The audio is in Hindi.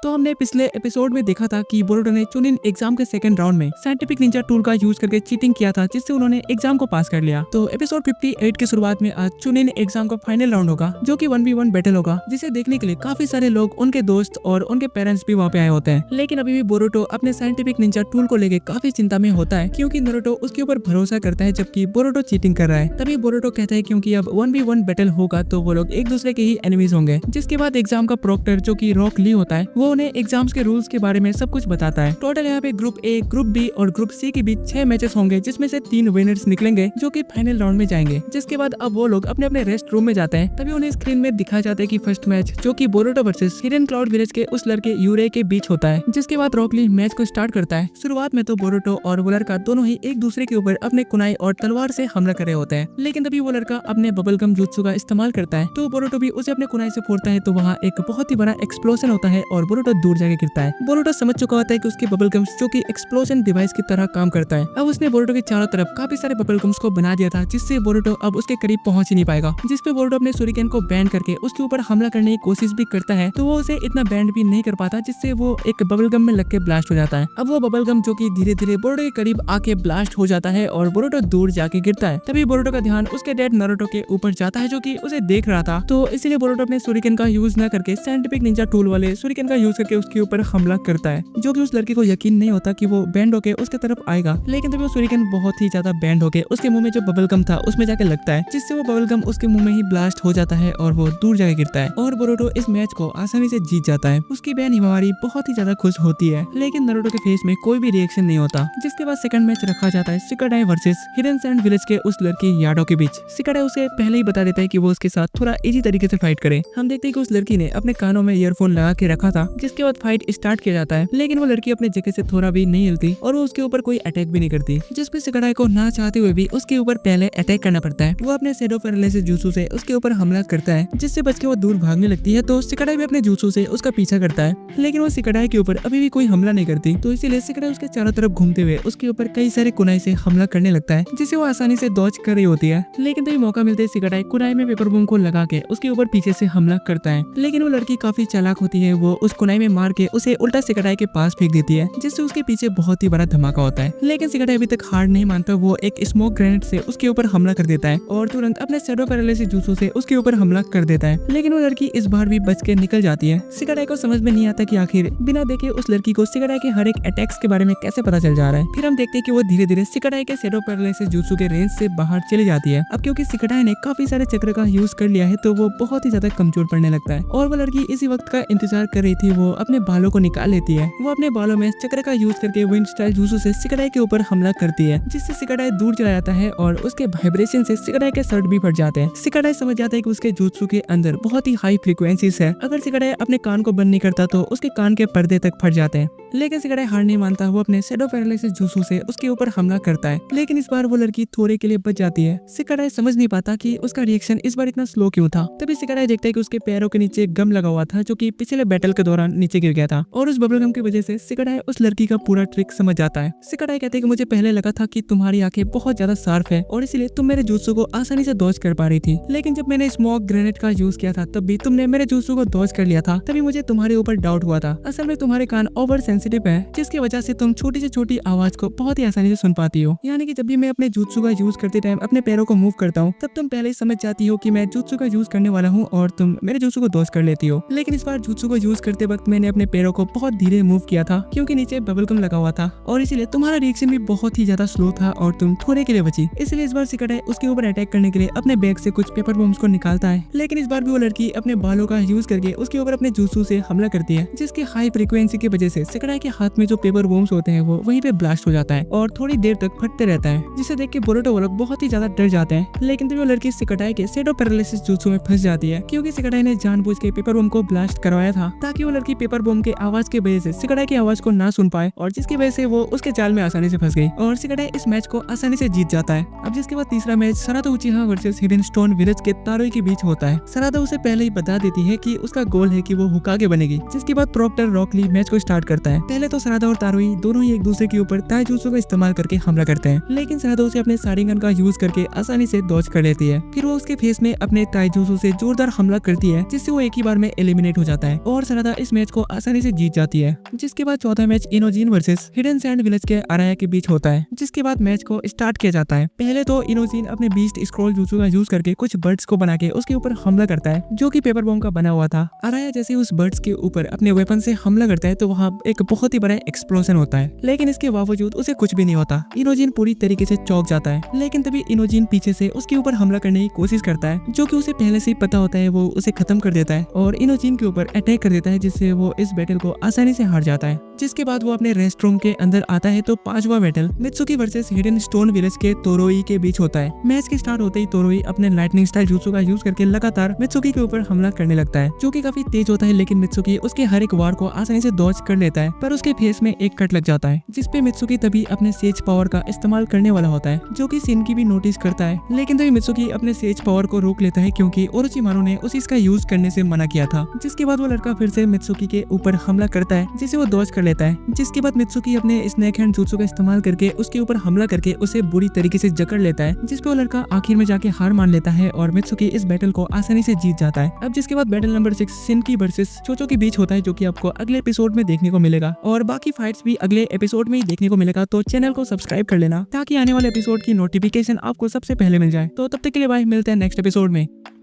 तो हमने पिछले एपिसोड में देखा था कि बोरुतो ने चुनिन एग्जाम के सेकंड राउंड में साइंटिफिक निंजा टूल का यूज करके चीटिंग किया था, जिससे उन्होंने एग्जाम को पास कर लिया। तो एपिसोड 58 की शुरुआत में आज चुनिन एग्जाम का फाइनल राउंड होगा, जो कि 1v1 बैटल होगा, जिसे देखने के लिए काफी सारे लोग, उनके दोस्त और उनके पेरेंट्स भी वहाँ पे आए होते हैं। लेकिन अभी भी बोरुतो अपने साइंटिफिक निंजा टूल को लेके काफी चिंता में होता है, क्योंकि नारुतो उसके ऊपर भरोसा करता है, जबकि बोरुतो चीटिंग कर रहा है। तभी बोरुतो कहता है क्योंकि अब 1v1 बैटल होगा तो वो लोग एक दूसरे के ही एनिमीज होंगे। जिसके बाद एग्जाम का प्रोक्टर, जो कि रॉक ली होता है, वो उन्हें एग्जाम्स के रूल्स के बारे में सब कुछ बताता है। टोटल यहाँ पे ग्रुप ए, ग्रुप बी और ग्रुप सी के बीच 6 मैचेस होंगे, जिसमें से 3 विनर्स निकलेंगे, जो कि फाइनल राउंड में जाएंगे। जिसके बाद अब वो लोग अपने अपने रेस्ट रूम में जाते हैं। तभी उन्हें स्क्रीन में दिखाया जाता है कि फर्स्ट मैच, जो कि Boruto versus hidden cloud village के उस लड़के यूरे के बीच होता है। जिसके बाद रॉक ली मैच को स्टार्ट करता है। शुरुआत में तो बोरुतो और वो लड़का दोनों ही एक दूसरे के ऊपर अपने कुनाई और तलवार से हमला कर रहे होते हैं। लेकिन तभी वो लड़का अपने बबल गम जुत्सु का इस्तेमाल करता है, तो बोरुतो भी उसे अपने कुनाई से फोड़ता है। तो वहाँ एक बहुत ही बड़ा एक्सप्लोजन होता है और बोरुतो दूर जाके गिरता है। बोरुतो समझ चुका होता है कि उसके बबल गम्स, जो कि एक्सप्लोजन डिवाइस की तरह काम करता है। अब उसने बोरुतो के चारों तरफ काफी सारे बबल गम्स को बना दिया था, जिससे बोरुतो अब उसके करीब पहुंच ही नहीं पाएगा। जिसपे बोरुतो अपने शूरिकेन को बैंड करके उसके ऊपर हमला करने की कोशिश भी करता है, तो वो उसे इतना बैंड भी नहीं कर पाता, जिससे वो एक बबल गम में लग के ब्लास्ट हो जाता है। अब वो बबल गम, जो कि धीरे धीरे बोरुतो के करीब आके ब्लास्ट हो जाता है और बोरुतो दूर जाके गिरता है। तभी बोरुतो का ध्यान उसके डैड नारुतो के ऊपर जाता है, जो कि उसे देख रहा था। तो इसीलिए बोरुतो अपने शूरिकेन का यूज न करके साइंटिफिक निंजा टूल वाले शूरिकेन का यूज करके उसके ऊपर हमला करता है, जो कि उस लड़के को यकीन नहीं होता कि वो बैंड होके उसके तरफ आएगा। लेकिन तभी वो शूरिकेन बहुत ही ज्यादा बैंड होके उसके मुंह में जो बबल गम था उसमें जाके लगता है, जिससे वो बबल गम उसके मुंह में ही ब्लास्ट हो जाता है और वो दूर जाके गिरता है। और बोरुतो इस मैच को आसानी से जीत जाता है। उसकी बहन हिमावारी बहुत ही ज्यादा खुश होती है, लेकिन नारुतो के फेस में कोई भी रिएक्शन नहीं होता। जिसके बाद सेकंड मैच रखा जाता है शिकाडाई वर्सेस हिडन सैंड विलेज के उस लड़की याडो के बीच। शिकाडाई उसे पहले ही बता देता है कि वो उसके साथ थोड़ा इजी तरीके से फाइट करे। हम देखते हैं कि उस लड़की ने अपने कानों में ईयरफोन लगा के रखा था। जिसके बाद फाइट स्टार्ट किया जाता है, लेकिन वो लड़की अपने जगह से थोड़ा भी नहीं हिलती और वो उसके ऊपर कोई अटैक भी नहीं करती। जिसपे शिकाडाई को ना चाहते हुए भी उसके ऊपर पहले अटैक करना पड़ता है। वो अपने शैडो पैरालिसिस जुत्सु से उसके ऊपर हमला करता है, जिससे बच के वो दूर भागने लगती है। तो शिकाडाई भी अपने जुत्सु से उसका पीछा करता है, लेकिन वो शिकाडाई के ऊपर अभी भी कोई हमला नहीं करती। तो इसीलिए शिकाडाई उसके चारों तरफ घूमते हुए उसके ऊपर कई सारे कुनाई से हमला करने लगता है, जिसे वो आसानी से डॉज कर रही होती है। लेकिन तभी मौका मिलते ही शिकाडाई कुनाई में पेपर बम को लगा के उसके ऊपर पीछे से हमला करता है। लेकिन वो लड़की काफी चालाक होती है, वो उस कुनाई में मार के उसे उल्टा शिकाडाई के पास फेंक देती है, जिससे उसके पीछे बहुत ही बड़ा धमाका होता है। लेकिन शिकाडाई अभी तक हार नहीं मानता। वो एक स्मोक ग्रेनेड से उसके ऊपर हमला कर देता है और तुरंत अपने शैडो पैरालिसिस जुत्सु से उसके ऊपर हमला कर देता है। लेकिन वो लड़की इस बार भी बच के निकल जाती है। शिकाडाई को समझ में नहीं आता कि आखिर बिना देखे उस लड़की को शिकाडाई के हर एक अटैक्स के बारे में कैसे पता चल जा रहा है। फिर हम देखते हैं कि वो धीरे धीरे शिकाडाई के शैडो पैरालिसिस जुत्सु के रेंज से बाहर चली जाती है। अब क्योंकि शिकाडाई ने काफी सारे चक्र का यूज कर लिया है, तो वो बहुत ही ज्यादा कमजोर पड़ने लगता है। और वो लड़की इसी वक्त का इंतजार कर रही थी। वो अपने बालों को निकाल लेती है। वो अपने बालों में चक्र का यूज करके विंड स्टाइल जुत्सु से शिकाडाई के ऊपर हमला करती है, जिससे शिकाडाई दूर चला जाता है और उसके वाइब्रेशन से शिकाडाई के शर्ट भी फट जाते हैं। शिकाडाई समझ जाता है कि उसके जुत्सु के अंदर बहुत ही हाई फ्रीक्वेंसीज है। अगर शिकाडाई अपने कान को बंद नहीं करता तो उसके कान के पर्दे तक फट जाते हैं। लेकिन शिकाडाई हार नहीं मानता। वो अपने शैडो पैरालिसिस जुत्सु से उसके ऊपर हमला करता है, लेकिन इस बार वो लड़की थोड़े के लिए बच जाती है। शिकाडाई समझ नहीं पाता कि उसका रिएक्शन इस बार इतना स्लो क्यों था। तभी शिकाडाई देखता है कि उसके पैरों के नीचे गम लगा हुआ था, जो कि पिछले बैटल के दौरान नीचे गिर गया था। और उस बबल गम की वजह से शिकाडाई उस लड़की का पूरा ट्रिक समझ जाता है। शिकाडाई कहते हैं कि मुझे पहले लगा था कि तुम्हारी आंखें बहुत ज्यादा शार्प है और इसीलिए तुम मेरे जुत्सु को आसानी से डॉज कर पा रही थी। लेकिन जब मैंने स्मोक ग्रेनेड का यूज किया था, तब भी तुमने मेरे जुत्सु को डॉज कर लिया था। तभी मुझे तुम्हारे ऊपर डाउट हुआ था। असल में तुम्हारे कान ओवर सेंसिटिव है, जिसकी वजह से तुम छोटी से छोटी आवाज को बहुत ही आसानी से सुन पाती हो। यानी कि जब भी मैं अपने जुत्सु का यूज करते टाइम अपने पैरों को मूव करता हूँ, तब तुम पहले ही समझ जाती हो कि मैं जुत्सु का यूज करने वाला हूँ और तुम मेरे जुत्सु को डॉज कर लेती हो। लेकिन इस बार जुत्सु को यूज करते वक्त मैंने अपने पैरों को बहुत धीरे मूव किया था, क्योंकि नीचे बबल गम लगा हुआ था और इसीलिए तुम्हारा रिएक्शन भी बहुत ही ज्यादा स्लो था और तुम थोड़े के लिए बची। इसलिए इस बार शिकाडाई उसके ऊपर अटैक करने के लिए अपने बैग से कुछ पेपर बम्स को निकालता है। लेकिन इस बार भी वो लड़की अपने बालों का यूज करके उसके ऊपर अपने जुत्सु से हमला करती है, जिसकी हाई फ्रीक्वेंसी की वजह से शिकाडाई के हाथ में जो पेपर बम्स होते हैं वो वहीं पे ब्लास्ट हो जाता है और थोड़ी देर तक फटते रहता है, जिसे देख के बोरुतो वो लोग बहुत ही ज्यादा डर जाते हैं। लेकिन तभी वो लड़की शिकाडाई के शैडो पैरालिसिस जुत्सु में फंस जाती है, क्योंकि शिकाडाई ने जानबूझ के पेपर बम को ब्लास्ट करवाया था, ताकि वो लड़की पेपर बम के आवाज की वजह से शिकाडाई की आवाज को ना सुन पाए, और जिसकी वजह से वो उसके जाल में आसानी से फंस गई और शिकाडाई इस मैच को आसानी से जीत जाता है। अब जिसके बाद तीसरा match Sarada Uchiha versus hidden stone village के तारोई के बीच होता है। सरातो उसे पहले ही बता देती है कि उसका गोल है कि वो हुकागे बनेगी। जिसके बाद प्रोक्टर रॉक ली मैच को स्टार्ट करता है। पहले तो सरातो और तारोई दोनों ही एक दूसरे के ऊपर ताइजुत्सु का इस्तेमाल करके हमला करते हैं, लेकिन सरातो उसे अपने शारिंगन का यूज करके आसानी से डॉज कर लेती है। फिर वो उसके फेस में अपने ताइजुत्सु से जोरदार हमला करती है, जिससे वो एक ही बार में एलिमिनेट हो जाता है और सरातो इस मैच को आसानी से जीत जाती है। जिसके बाद चौथा match Inojin versus hidden sand village के अराया के बीच होता है। जिसके बाद मैच को स्टार्ट किया जाता है। पहले तो इनोजिन अपने बीस्ट स्क्रॉल jutsu का यूज करके कुछ बर्ड्स को बना के उसके ऊपर हमला करता है, जो कि पेपर बॉम्ब का बना हुआ था। अराया जैसे उस बर्ड्स के ऊपर अपने वेपन से हमला करता है तो वहाँ एक बहुत ही बड़ा एक्सप्लोजन होता है, लेकिन इसके बावजूद उसे कुछ भी नहीं होता। इनोजिन पूरी तरीके से चौंक जाता है, लेकिन तभी इनोजिन पीछे से उसके ऊपर हमला करने की कोशिश करता है, जो कि उसे पहले से ही पता होता है। वो उसे खत्म कर देता है और इनोजिन के ऊपर अटैक कर देता है, जिससे वो इस बैटल को आसानी से हार जाता है। जिसके बाद वो अपने रेस्ट रूम के अंदर आता है तो पांचवा battle Mitsuki versus hidden stone village के तोरोई के बीच होता है। मैच के स्टार्ट होते ही तोरोई अपने लाइटनिंग स्टाइल jutsu का यूज करके लगातार मित्सुकी के ऊपर हमला करने लगता है, जो कि काफी तेज होता है। लेकिन मित्सुकी उसके हर एक वार को आसानी से डॉज कर लेता है, पर उसके फेस में एक कट लग जाता है, जिसपे मित्सुकी तभी अपने सेज पावर का इस्तेमाल करने वाला होता है, जो कि शिनकी भी नोटिस करता है। लेकिन तभी मित्सुकी अपने सेज पावर को रोक लेता है, क्योंकि ओरोचिमारू ने उसे इसका यूज करने से मना किया था। जिसके बाद वो लड़का फिर से मित्सुकी के ऊपर हमला करता है, जिसे वो डॉज कर लेता है। जिसके बाद मित्सुकी अपने स्नेक हैंड jutsu का इस्तेमाल करके उसके ऊपर हमला करके उसे बुरी तरीके से जकड़ लेता है, जिसपे वो लड़का आखिर में जाके हार मान लेता है और मित्सुकी इस बैटल को आसानी से जीत जाता है। अब जिसके बाद बैटल नंबर 6 शिनकी वर्सेस चोचो के बीच होता है, जो कि आपको अगले एपिसोड में देखने को मिलेगा और बाकी फाइट्स भी अगले एपिसोड में ही देखने को मिलेगा। तो चैनल को सब्सक्राइब कर लेना ताकि आने वाले एपिसोड की नोटिफिकेशन आपको सबसे पहले मिल जाए। तो तब तक के लिए बाय, मिलते हैं नेक्स्ट एपिसोड में।